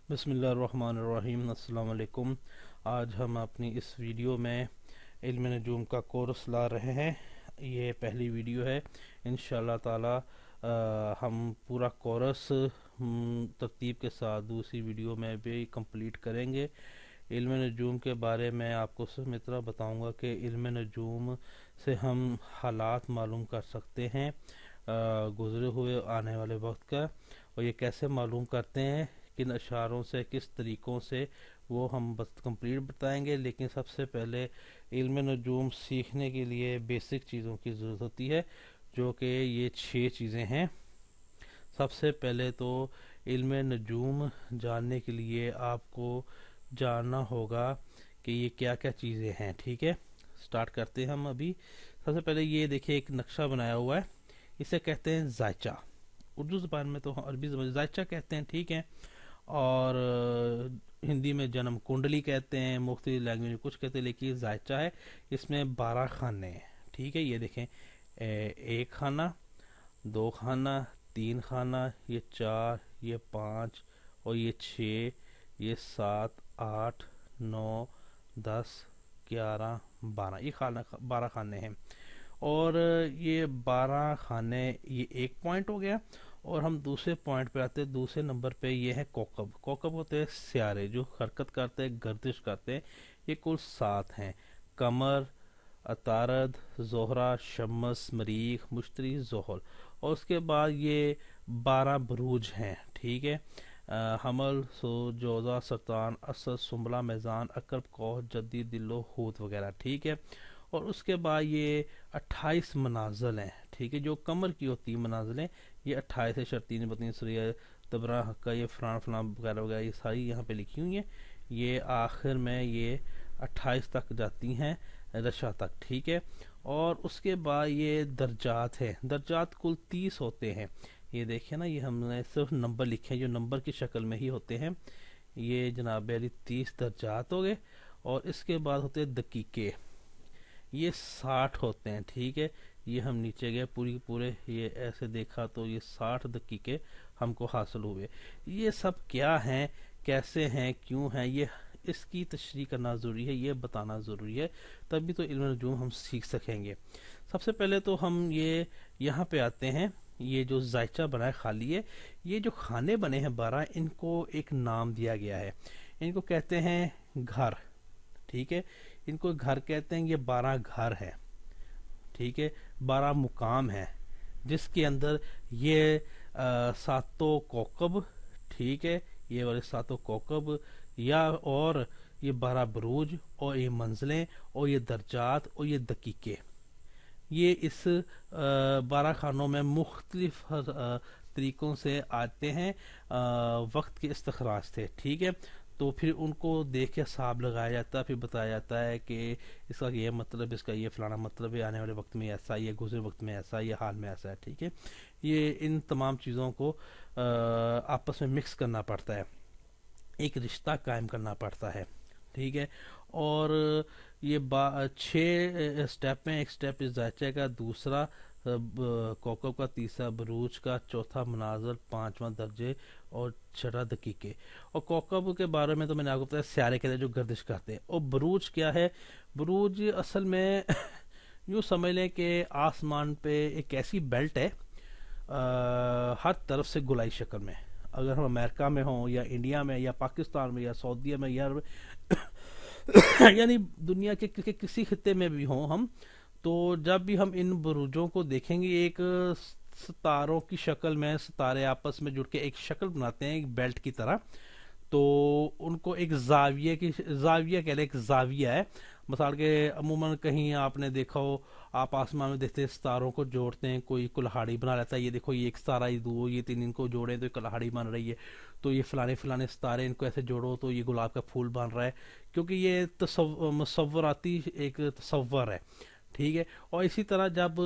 बिस्मिल्लाहिर्रहमानिर्रहीम। अस्सलाम वालेकुम। आज हम अपनी इस वीडियो में इल्म नजूम का कोर्स ला रहे हैं। ये पहली वीडियो है। इंशाअल्लाह ताला हम पूरा कोर्स तरतीब के साथ दूसरी वीडियो में भी कंप्लीट करेंगे। इल्म नजूम के बारे में आपको सिर्फ इतना बताऊंगा कि इल्म नजूम से हम हालात मालूम कर सकते हैं गुज़रे हुए आने वाले वक्त का, और ये कैसे मालूम करते हैं, किन अशारों से, किस तरीक़ों से, वो हम बस कंप्लीट बताएंगे। लेकिन सबसे पहले इल्म नजूम सीखने के लिए बेसिक चीज़ों की ज़रूरत होती है, जो कि ये 6 चीज़ें हैं। सबसे पहले तो इल्म नजूम जानने के लिए आपको जानना होगा कि ये क्या क्या चीज़ें हैं। ठीक है, स्टार्ट करते हैं हम अभी। सबसे पहले ये देखिए, एक नक्शा बनाया हुआ है, इसे कहते हैं जायचा। उर्दू ज़बान में तो अरबी ज़बान जायचा कहते हैं, ठीक है। और हिंदी में जन्म कुंडली कहते हैं, मुख्तलिफ लैंग्वेज में कुछ कहते हैं, लेकिन जायचा है। इसमें 12 खाने हैं, ठीक है। ये देखें, एक खाना, 2 खाना, 3 खाना, ये 4, ये 5, और ये 6, ये 7, 8, 9, 10, 11, 12, ये खाना 12 खाने हैं। और ये 12 खाने, ये एक पॉइंट हो गया। और हम दूसरे पॉइंट पे आते हैं। दूसरे नंबर पे ये है कोकब। कोकब होते हैं सियारे जो हरकत करते हैं, गर्दिश करते हैं। ये कुल 7 हैं: कमर, अतारद, जोहरा, शम्स, मरीख, मुश्तरी, जोहल। और उसके बाद ये 12 बुरूज हैं, ठीक है। हमल, सो, जोजा, सरतान, असद, सुमला, मैजान, अकरब, कौह, जद्दी, दिल्लो, हूत वगैरह, ठीक है। और उसके बाद ये 28 मनाजिल हैं, ठीक है, जो कमर की होती है मनाजिलें। ये 28 है, शर्तीन, बतीन, सरिया, तबरा, हक्का, ये फलान फलान वगैरह वगैरह, ये सारी यहाँ पे लिखी हुई हैं। ये आखिर में ये 28 तक जाती हैं, रशा तक, ठीक है। और उसके बाद ये दर्जात हैं। दर्जात कुल 30 होते हैं। ये देखिए ना, ये हमने सिर्फ नंबर लिखे हैं जो नंबर की शक्ल में ही होते हैं। ये जनाब अली 30 दर्जात हो गए। और इसके बाद होते हैं दकीके, ये 60 होते हैं, ठीक है। ये हम नीचे गए पूरे ये ऐसे देखा तो ये 60 दकीके हमको हासिल हुए। ये सब क्या हैं, कैसे हैं, क्यों हैं, ये इसकी तशरीह करना ज़रूरी है, ये बताना ज़रूरी है, तभी तो इल्म नजूम हम सीख सकेंगे। सबसे पहले तो हम ये यहाँ पे आते हैं। ये जो जायचा बना है खाली है, ये जो खाने बने हैं 12, इनको एक नाम दिया गया है। इनको कहते हैं घर, ठीक है। इनको घर कहते हैं। ये 12 घर है, ठीक है, 12 मुकाम है, जिसके अंदर ये सातों कोकब, ठीक है, ये वाले सातों कोकब, या और ये 12 बुरूज, और ये मंजिलें, और ये दर्जात, और ये दकीके, ये इस 12 खानों में मुख्तलिफ तरीक़ों से आते हैं। वक्त के इस्तखराज से, ठीक है। तो फिर उनको देख के हिसाब लगाया जाता है, फिर बताया जाता है कि इसका ये मतलब, इसका ये फलाना मतलब है, आने वाले वक्त में ऐसा, ये गुजरे वक्त में ऐसा, ये हाल में ऐसा है, ठीक है। ये इन तमाम चीज़ों को आपस में मिक्स करना पड़ता है, एक रिश्ता कायम करना पड़ता है, ठीक है। और ये 6 स्टेप हैं। एक स्टेप इस जायचे का, दूसरा कोकब का, तीसरा बरूज का, चौथा मनाजर, पांचवा दर्जे, और छठा दकीके। और कोकब के बारे में तो मैंने आपको बताया, सियारे कहते हैं जो गर्दिश करते हैं। और बरूज क्या है? बरूज असल में यूँ समझ लें कि आसमान पे एक ऐसी बेल्ट है, हर तरफ से गोलाई शक्ल में। अगर हम अमेरिका में हों, या इंडिया में, या पाकिस्तान में, या सऊदीया में, या यानी दुनिया के किसी खित्ते में भी हों हम, तो जब भी हम इन बुरुजों को देखेंगे, एक सितारों की शक्ल में, सितारे आपस में जुड़ के एक शक्ल बनाते हैं, एक बेल्ट की तरह। तो उनको एक जाविया कह लें, एक जाविया है। मिसाल के अमूमन कहीं आपने देखा हो, आप आसमान में देखते हैं सितारों को जोड़ते हैं, कोई कुल्हाड़ी बना लेता है। ये देखो, ये एक सितारा, ये दो, ये 3, इनको जोड़े तो ये कुल्हाड़ी बन रही है। तो ये फलाने फलाने सितारे, इनको ऐसे जोड़ो तो ये गुलाब का फूल बन रहा है, क्योंकि ये मुसव्वराती एक तसव्वुर है, ठीक है। और इसी तरह जब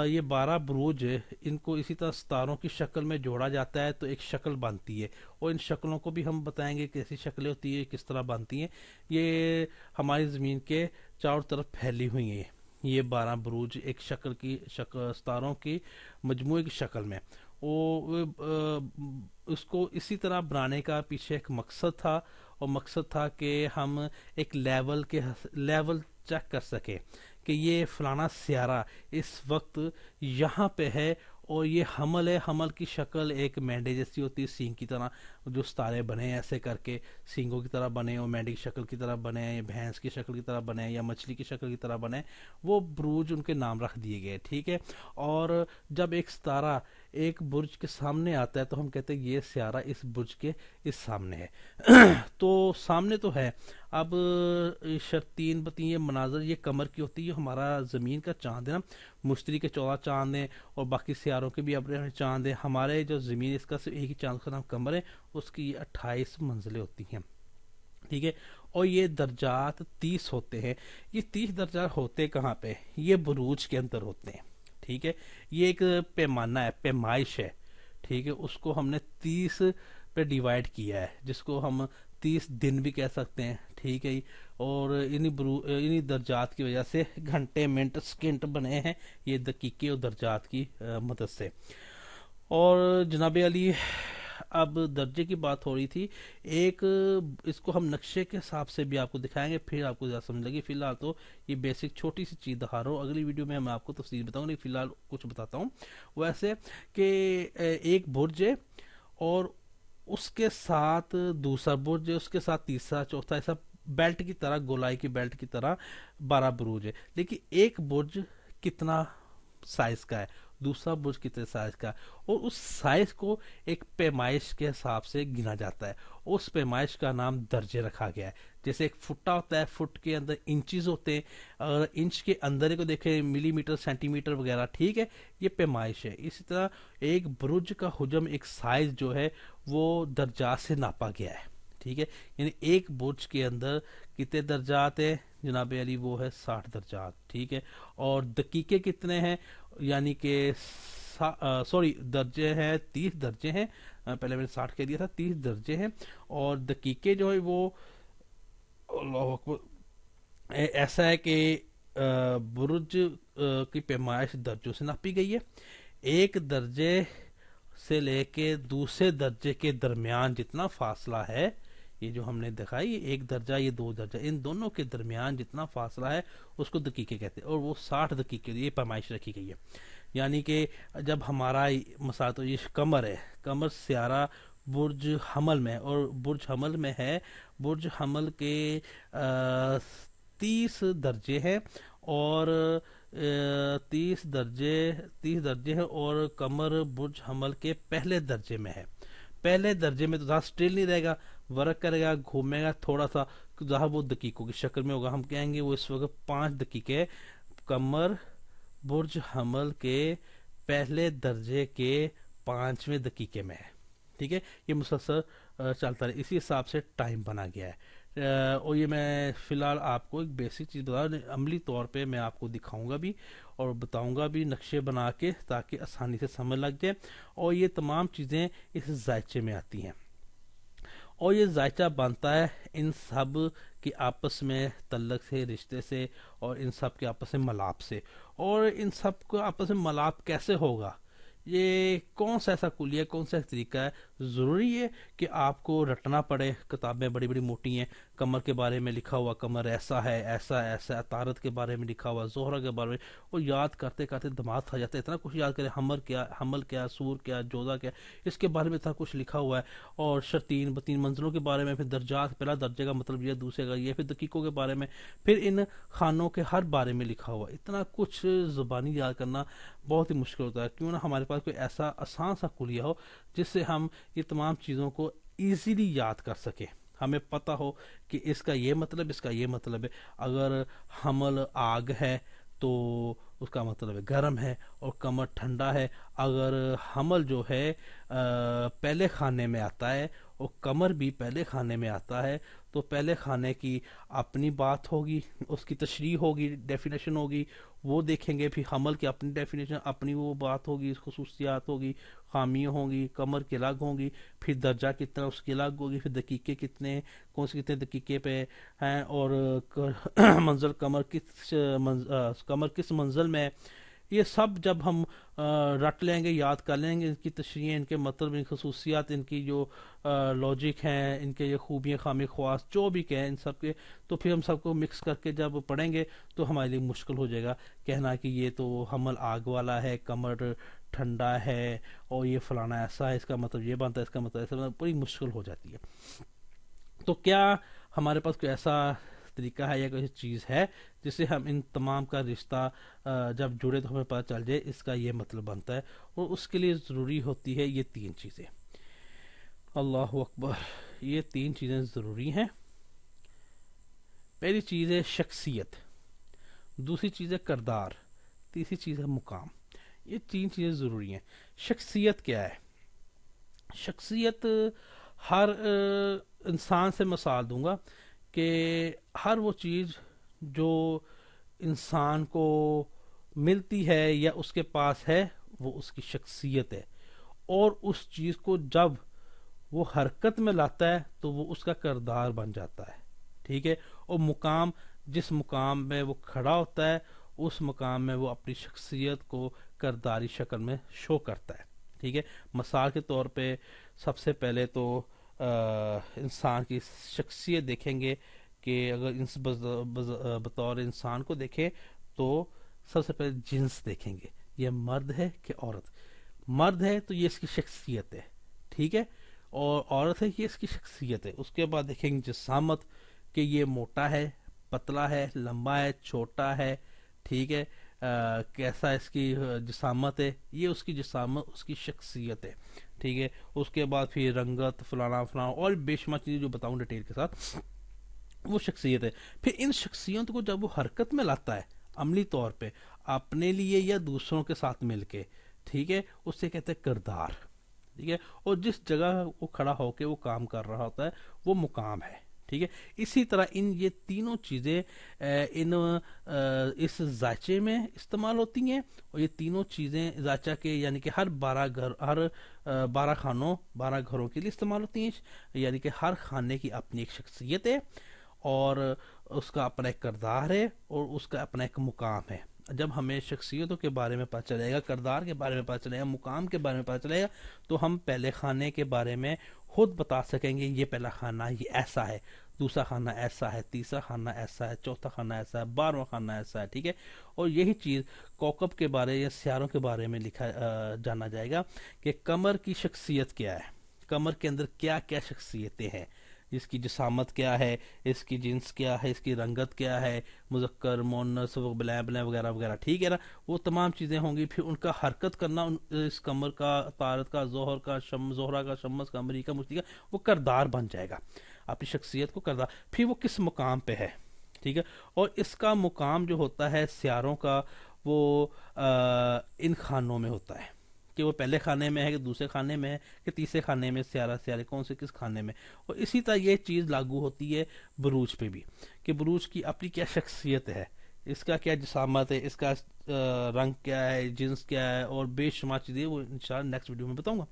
ये 12 बुरूज, इनको इसी तरह सितारों की शक्ल में जोड़ा जाता है तो एक शक्ल बनती है। और इन शक्लों को भी हम बताएंगे कैसी शक्लें होती है, किस तरह बनती हैं। ये हमारी ज़मीन के चारों तरफ फैली हुई हैं। ये 12 बुरूज एक सितारों की मजमूए की शक्ल में। वो उसको इसी तरह बनाने का पीछे एक मकसद था, और मकसद था कि हम एक लेवल चेक कर सके कि ये फलाना सियारा इस वक्त यहाँ पे है, और ये हमल है। हमल की शक्ल एक मेंढे जैसी होती है, सींग की तरह, जो सितारे बने हैं ऐसे करके सींगों की तरह बने, और मेंढे की शक्ल की तरह बने, या भैंस की शक्ल की तरह बने, या मछली की शक्ल की तरह बने, वो बुरूज उनके नाम रख दिए गए, ठीक है। और जब एक सितारा एक बुर्ज के सामने आता है तो हम कहते हैं ये सियारा इस बुर्ज के इस सामने है। तो सामने तो है। अब शर्तीन बती ये मनाजर ये कमर की होती है, हमारा ज़मीन का चांद है ना, मुश्तरी के 14 चांद हैं और बाकी सियारों के भी अपने चांद हैं। हमारे जो ज़मीन इसका सिर्फ एक ही चांद का नाम कमर है, उसकी 28 मंजिलें होती हैं, ठीक है। और ये दर्जात 30 होते हैं। ये 30 दर्जात होते कहाँ पे? ये बुरूज के अंदर होते हैं, ठीक है। ये एक पैमाना है, पैमाइश है, ठीक है। उसको हमने 30 पे डिवाइड किया है, जिसको हम 30 दिन भी कह सकते हैं, ठीक है। और इन्हीं दर्जात की वजह से घंटे मिनट सेकंड बने हैं, ये दकीके और दर्जात की मदद से। और जनाब अली, अब दर्जे की बात हो रही थी, एक इसको हम नक्शे के हिसाब से भी आपको दिखाएंगे, फिर आपको ज़्यादा समझ लगी। फिलहाल तो ये बेसिक छोटी सी चीज़ दिखा रहा हूँ, अगली वीडियो में मैं आपको तफसील बताऊंगा, लेकिन फिलहाल कुछ बताता हूँ। वैसे कि एक बुर्ज है, और उसके साथ दूसरा बुर्ज है, उसके साथ तीसरा चौथा, ऐसा बेल्ट की तरह, गोलाई की बेल्ट की तरह 12 बुरुज है। लेकिन एक बुर्ज कितना साइज का है, दूसरा बुर्ज कितने साइज का है, और उस साइज को एक पैमाइश के हिसाब से गिना जाता है। उस पैमाइश का नाम दर्जे रखा गया है। जैसे एक फुट्टा होता है, फुट के अंदर इंचेस होते हैं, और इंच के अंदर को देखें मिलीमीटर सेंटीमीटर वगैरह, ठीक है। ये पैमाइश है। इसी तरह एक बुर्ज का हुजम, एक साइज जो है वो दर्जात से नापा गया है, ठीक है। यानी एक बुर्ज के अंदर कितने दर्जात है जनाब अली? वो है 60 दर्जात, ठीक है। और दकीके कितने हैं? यानी कि सॉरी, दर्जे हैं 30 दर्जे हैं, पहले मैंने 60 कह दिया था, 30 दर्जे हैं। और दकीके जो है वो अल्लाह अकबर ऐसा है कि बुर्ज की पैमाइश दर्जों से नापी गई है। एक दर्जे से लेके दूसरे दर्जे के दरमियान जितना फासला है, ये जो हमने देखा, ये एक दर्जा, ये दो दर्जा, इन दोनों के दरमियान जितना फासला है उसको दकीके कहते हैं, और वो 60 दकीके, ये पैमाइश रखी गई है। यानी कि जब हमारा मसा तो ये कमर है, कमर सियारा बुर्ज हमल में, और बुर्ज हमल में है, बुर्ज हमल के 30 दर्जे हैं, और 30 दर्जे हैं, और कमर बुर्ज हमल के पहले दर्जे में है। पहले दर्जे में तो ज़्यादा स्टिल नहीं रहेगा, वर्क करेगा, घूमेगा थोड़ा सा, जहाँ वो दकीकों की शक्ल में होगा। हम कहेंगे वो इस वक्त 5 दकीके कमर बुर्ज हमल के पहले दर्जे के 5वें दकीके में है, ठीक है। ये मुसलसल चलता रहे, इसी हिसाब से टाइम बना गया है। और ये मैं फ़िलहाल आपको एक बेसिक चीज़ बता, अमली तौर पे मैं आपको दिखाऊंगा भी और बताऊंगा भी नक्शे बना के, ताकि आसानी से समझ लग जाए। और ये तमाम चीज़ें इस जायचे में आती हैं, और ये जायचा बनता है इन सब की आपस में तल्लक से, रिश्ते से, और इन सब के आपस में मलाप से। और इन सब को आपस में मलाप कैसे होगा? ये कौन सा ऐसा कुलिया, कौन सा तरीका है? ज़रूरी है कि आपको रटना पड़े? किताबें बड़ी बड़ी मोटी हैं, कमर के बारे में लिखा हुआ, कमर ऐसा है, ऐसा ऐसा, तारत के बारे में लिखा हुआ, जोहरा के बारे में, और याद करते करते दिमाग खा जाता है। इतना कुछ याद करें, हमल क्या, सूर क्या, जोधा क्या, इसके बारे में इतना कुछ लिखा हुआ है। और शर्तीन बतीन मंजिलों के बारे में, फिर दर्जात, पहला दर्जे का मतलब ये, दूसरे का ये, फिर दकीकों के बारे में, फिर इन खानों के हर बारे में लिखा हुआ। इतना कुछ ज़ुबानी याद करना बहुत ही मुश्किल होता है। क्यों ना हमारे पास कोई ऐसा आसान सा कुलिया हो जिससे हम ये तमाम चीज़ों को इजीली याद कर सके। हमें पता हो कि इसका ये मतलब, इसका ये मतलब है। अगर हमल आग है तो उसका मतलब है गर्म है, और कमर ठंडा है। अगर हमल जो है पहले खाने में आता है, और कमर भी पहले खाने में आता है, तो पहले खाने की अपनी बात होगी, उसकी तशरीह होगी, डेफिनेशन होगी, वो देखेंगे। फिर हमल की अपनी डेफिनेशन, अपनी वो बात होगी, खसूसियात होगी, खामियाँ होंगी, कमर की अलग होंगी, फिर दर्जा कितना उसकी अलग होगी, फिर दकीके कितने, कौन से कितने दकीके पे हैं, और मंजिल कमर किस मंजिल में یہ سب جب ہم رٹ لیں گے، یاد کر لیں گے، ان کی تشریح، ان کے مطلب، ان خصوصیات، ان کی جو لاجک ہیں، ان کے یہ خوبیاں، خامی خواص جو بھی کہیں ان سب کے، تو پھر ہم سب کو مکس کر کے جب پڑھیں گے تو ہمارے لیے مشکل ہو جائے گا کہنا کہ یہ تو حمل آگ والا ہے، کمر ٹھنڈا ہے، اور یہ فلانا ایسا ہے، اس کا مطلب یہ بنتا ہے، اس کا مطلب ایسا، بڑی مشکل ہو جاتی ہے۔ تو کیا ہمارے پاس کوئی ایسا طریقہ ہے یا کوئی چیز ہے جس سے ہم ان تمام کا رشتہ جب جڑے تو ہمیں پتہ چل جائے اس کا یہ مطلب بنتا ہے؟ اور اس کے لیے ضروری ہوتی ہے یہ تین چیزیں۔ اللہ اکبر! یہ تین چیزیں ضروری ہیں۔ پہلی چیز ہے شخصیت، دوسری چیز ہے کردار، تیسری چیز ہے مقام۔ یہ تین چیزیں ضروری ہیں۔ شخصیت کیا ہے؟ شخصیت ہر انسان سے مثال دوں گا کہ ہر وہ چیز جو انسان کو ملتی ہے یا اس کے پاس ہے وہ اس کی شخصیت ہے، اور اس چیز کو جب وہ حرکت میں لاتا ہے تو وہ اس کا کردار بن جاتا ہے، ٹھیک ہے؟ اور مقام، جس مقام میں وہ کھڑا ہوتا ہے اس مقام میں وہ اپنی شخصیت کو کرداری شکل میں شو کرتا ہے، ٹھیک ہے؟ مثال کے طور پہ سب سے پہلے تو انسان کی شخصیت دیکھیں گے کہ اگر بطور انسان کو دیکھیں تو سب سے پہلے جنس دیکھیں گے، یہ مرد ہے کہ عورت۔ مرد ہے تو یہ اس کی شخصیت ہے، ٹھیک ہے؟ اور عورت ہے یہ اس کی شخصیت ہے۔ اس کے بعد دیکھیں گے جسامت، کہ یہ موٹا ہے، پتلا ہے، لمبا ہے، چھوٹا ہے، ٹھیک ہے؟ کیسا اس کی جسامت ہے، یہ اس کی جسامت، اس کی شخصیت ہے، ٹھیک ہے؟ اس کے بعد پھر رنگت، فلانا فلانا اور بے شمار چیزیں جو بتاؤں ڈیٹیل کے ساتھ، وہ شخصیت ہے۔ پھر ان شخصیتوں کو جب وہ حرکت میں لاتا ہے عملی طور پہ اپنے لیے یا دوسروں کے ساتھ مل کے، ٹھیک ہے، اس سے کہتے ہیں کردار، ٹھیک ہے؟ اور جس جگہ وہ کھڑا ہو کے وہ کام کر رہا ہوتا ہے وہ مقام ہے، ٹھیک ہے؟ اسی طرح یہ تینوں چیزیں اس ذائچے میں استعمال ہوتی ہیں، اور یہ تینوں چیزیں ذائچہ کے یعنی کہ ہر 12 گھروں کے لیے استعمال ہوتی ہیں، یعنی کہ ہر خانے کی اپنی ایک شخصیت ہے، اور اس کا اپنا ایک کردار ہے، اور اس کا اپنا ایک مقام ہے۔ جب ہمیں شخصیتوں کے بارے میں پتہ چلے گا، کردار کے بارے میں پتہ چلے گا، مقام کے بارے میں پتہ چلے گا، تو ہم پہلے خانے کے بارے میں خود بتا سکیں گے یہ پہلا خانہ یہ ایسا ہے، دوسرا خانہ ایسا ہے، تیسرا خانہ ایسا ہے، چوتھا خانہ ایسا ہے، 12واں خانہ ایسا ہے، ٹھیک ہے؟ اور یہی چیز کوکب کے بارے یا سیاروں کے بارے میں لکھا جانا جائے گا کہ قمر کی شخصیت کیا ہے، قمر کے اندر کیا کیا شخصیتیں ہیں، اس کی جسامت کیا ہے، اس کی جنس کیا ہے، اس کی رنگت کیا ہے، مذکر مؤنث بلیں بلیں وغیرہ وغیرہ، ٹھیک ہے نا؟ وہ تمام چیزیں ہوں گی۔ پھر ان کا حرکت کرنا، اس قمر کا، طارت کا، زہر کا، زہرہ کا، شمس کا، مریخ کا، مشتری کا، وہ کردار بن جائے گا، اپنی شخصیت کو کردار۔ پھر وہ کس مقام پہ ہے، ٹھیک ہے؟ اور اس کا مقام جو ہوتا ہے سیاروں کا، وہ ان خانوں میں ہوتا ہے، کہ وہ پہلے خانے میں ہے کہ دوسرے خانے میں ہے کہ تیسرے خانے میں، سیارے کون سے کس خانے میں۔ اور اسی طرح یہ چیز لاگو ہوتی ہے بروج پہ بھی، کہ بروج کی اپنی کیا شخصیت ہے، اس کا کیا جسامت ہے، اس کا رنگ کیا ہے، جنس کیا ہے، اور بے شمار چیزیں وہ انشاءاللہ نیکسٹ ویڈیو میں بتاؤں گا۔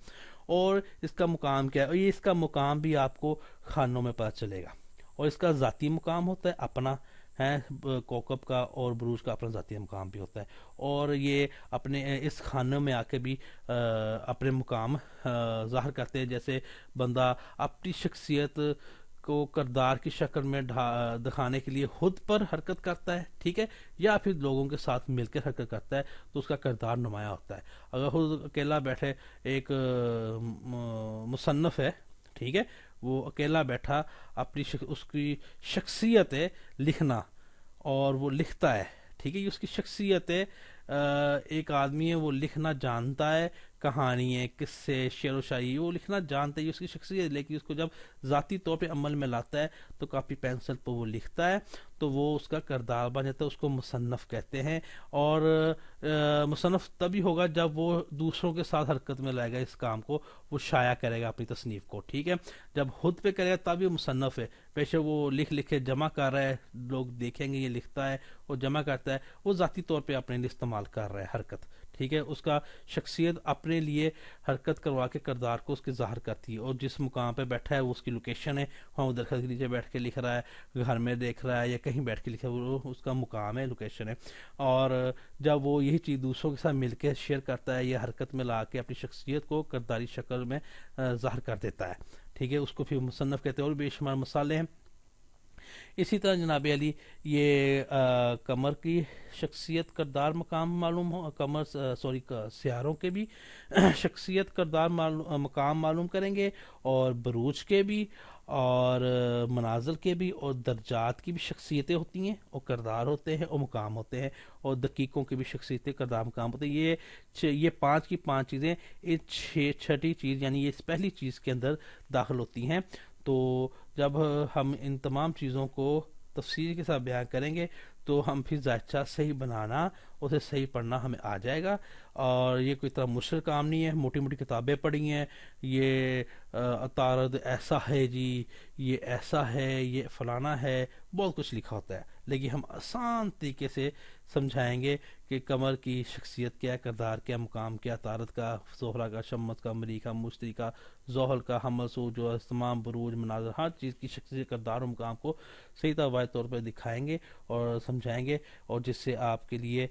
اور اس کا مقام کیا ہے، اور یہ اس کا مقام بھی آپ کو خانوں میں پتہ چلے گا۔ اور اس کا ذاتی مقام ہوتا ہے اپنا، ہے کوکب کا اور بروج کا اپنا ذاتی مقام بھی ہوتا ہے، اور یہ اپنے اس خانے میں آ کے بھی اپنے مقام ظاہر کرتے ہیں۔ جیسے بندہ اپنی شخصیت کو کردار کی شکل میں دکھانے کے لیے خود پر حرکت کرتا ہے، ٹھیک ہے، یا پھر لوگوں کے ساتھ مل کر حرکت کرتا ہے تو اس کا کردار نمایاں ہوتا ہے۔ اگر خود اکیلا بیٹھے، ایک مصنف ہے، ٹھیک ہے، وہ اکیلا بیٹھا اپنی اس کی شخصیت ہے لکھنا، اور وہ لکھتا ہے، ٹھیک ہے، یہ اس کی شخصیت ہے۔ ایک آدمی ہے وہ لکھنا جانتا ہے، کہانیاں، قصے، شعر و شاعری وہ لکھنا جانتا ہے، یہ اس کی شخصیت ہے، لیکن اس کو جب ذاتی طور پہ عمل میں لاتا ہے تو کاپی پینسل پہ وہ لکھتا ہے تو وہ اس کا کردار بن جاتا ہے، اس کو مصنف کہتے ہیں۔ اور مصنف تبھی ہوگا جب وہ دوسروں کے ساتھ حرکت میں لائے گا، اس کام کو وہ شائع کرے گا اپنی تصنیف کو، ٹھیک ہے؟ جب خود پہ کرے گا تب یہ مصنف ہے، پیشے وہ لکھے جمع کر رہا ہے، لوگ دیکھیں گے یہ لکھتا ہے اور جمع کرتا ہے، وہ ذاتی طور پہ اپنے لیے استعمال کر رہا ہے حرکت، ٹھیک ہے، اس کا شخصیت اپنے لیے حرکت کروا کے کردار کو اس کے ظاہر کرتی ہے، اور جس مقام پہ بیٹھا ہے وہ اس کی لوکیشن ہے، وہاں وہ درخت کے نیچے بیٹھ کے لکھ رہا ہے، گھر میں دیکھ رہا ہے یا کہیں بیٹھ کے لکھ رہا ہے، وہ اس کا مقام ہے، لوکیشن ہے۔ اور جب وہ یہی چیز دوسروں کے ساتھ مل کے شیئر کرتا ہے یا حرکت میں لا کے اپنی شخصیت کو کرداری شکل میں ظاہر کر دیتا ہے، ٹھیک ہے، اس کو پھر مصنف کہتے ہیں، اور بے شمار مثالیں ہیں۔ اسی طرح جناب علی یہ قمر کی شخصیت کردار مقام معلوم ہو، سیاروں کے بھی شخصیت کردار مقام معلوم کریں گے، اور بروج کے بھی، اور منازل کے بھی، اور درجات کی بھی شخصیتیں ہوتی ہیں اور کردار ہوتے ہیں اور مقام ہوتے ہیں، اور دقیقوں کی بھی شخصیتیں کردار مقام ہوتے ہیں۔ یہ پانچ کی پانچ چیزیں اس چھٹی چیز یعنی یہ اس پہلی چیز کے اندر داخل ہوتی ہیں۔ تو جب ہم ان تمام چیزوں کو تفصیل کے ساتھ بیان کریں گے تو ہم پھر زائچہ صحیح بنانا، اسے صحیح پڑھنا ہمیں آ جائے گا، اور یہ کوئی اتنا مشکل کام نہیں ہے۔ موٹی موٹی کتابیں پڑھی ہیں، یہ عطارد ایسا ہے جی، یہ ایسا ہے، یہ فلانا ہے، بہت کچھ لکھا ہوتا ہے، لیکن ہم آسان طریقے سے سمجھائیں گے کہ قمر کی شخصیت کیا، کردار کیا، مقام کیا، عطارد کا، زہرہ کا، شمس کا، مریخ کا، مشتری کا، زحل کا، حمل، سود، جو تمام بروج، مناظر، ہر چیز کی شخصیت، کردار و مقام کو صحیح واضح طور پر دکھائیں گے اور سمجھائیں گے، اور جس سے آپ کے لیے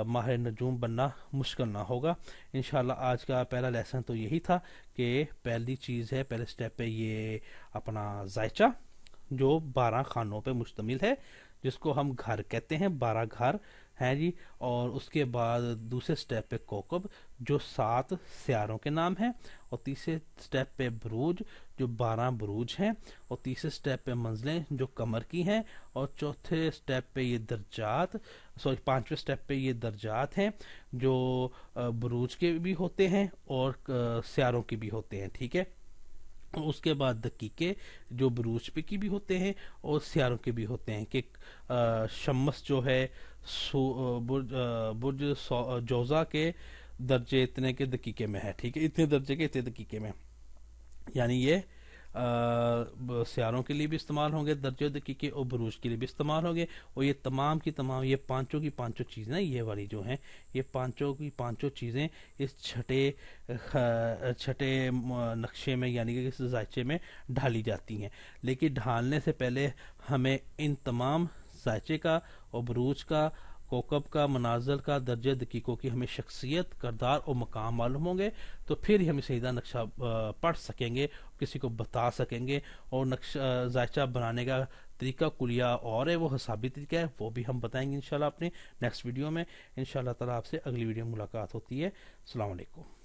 ماہر نجوم بننا مشکل نہ ہوگا انشاءاللہ۔ آج کا پہلا لیسن تو یہی تھا کہ پہلی چیز ہے، پہلے سٹیپ پہ یہ اپنا زائچہ جو 12 خانوں پہ مشتمل ہے، جس کو ہم گھر کہتے ہیں، 12 گھر ہیں جی، اور اس کے بعد دوسرے سٹیپ پہ کوکب جو 7 سیاروں کے نام ہیں، اور تیسرے سٹیپ پہ بروج جو 12 بروج ہیں، اور تیسرے سٹیپ پہ منزلیں جو قمر کی ہیں، اور چوتھے سٹیپ پہ یہ درجات، پانچویں سٹیپ پہ یہ درجات ہیں جو بروج کے بھی ہوتے ہیں اور سیاروں کے بھی ہوتے ہیں، ٹھیک ہے۔ اس کے بعد دقیقے جو بروج پہ کی بھی ہوتے ہیں اور سیاروں کے بھی ہوتے ہیں، کہ شمس جو ہے برج جوزا کے درجے اتنے کے دقیقے میں ہے، ٹھیک ہے، اتنے درجے کے اتنے دقیقے میں، یعنی یہ سیاروں کے لیے بھی استعمال ہوں گے درجے دقیقے، اور بروج کے لیے بھی استعمال ہوں گے، اور یہ تمام کی تمام، یہ پانچوں کی پانچوں چیزیں، یہ والی جو ہیں، یہ پانچوں کی پانچوں چیزیں اس چھٹے نقشے میں یعنی کہ اس زائچے میں ڈھالی جاتی ہیں، لیکن ڈھالنے سے پہلے ہمیں ان تمام زائچے کا اور بروج کا، کوکب کا، منازل کا، درجہ دقیقوں کی ہمیں شخصیت، کردار اور مقام معلوم ہوں گے، تو پھر ہی ہم سیدھا نقشہ پڑھ سکیں گے، کسی کو بتا سکیں گے، اور نقشہ زائچہ بنانے کا طریقہ کلیہ اور ہے، وہ حسابی طریقہ ہے، وہ بھی ہم بتائیں گے انشاءاللہ اپنے نیکسٹ ویڈیو میں۔ انشاءاللہ تعالیٰ آپ سے اگلی ویڈیو میں ملاقات ہوتی ہے۔ السلام علیکم۔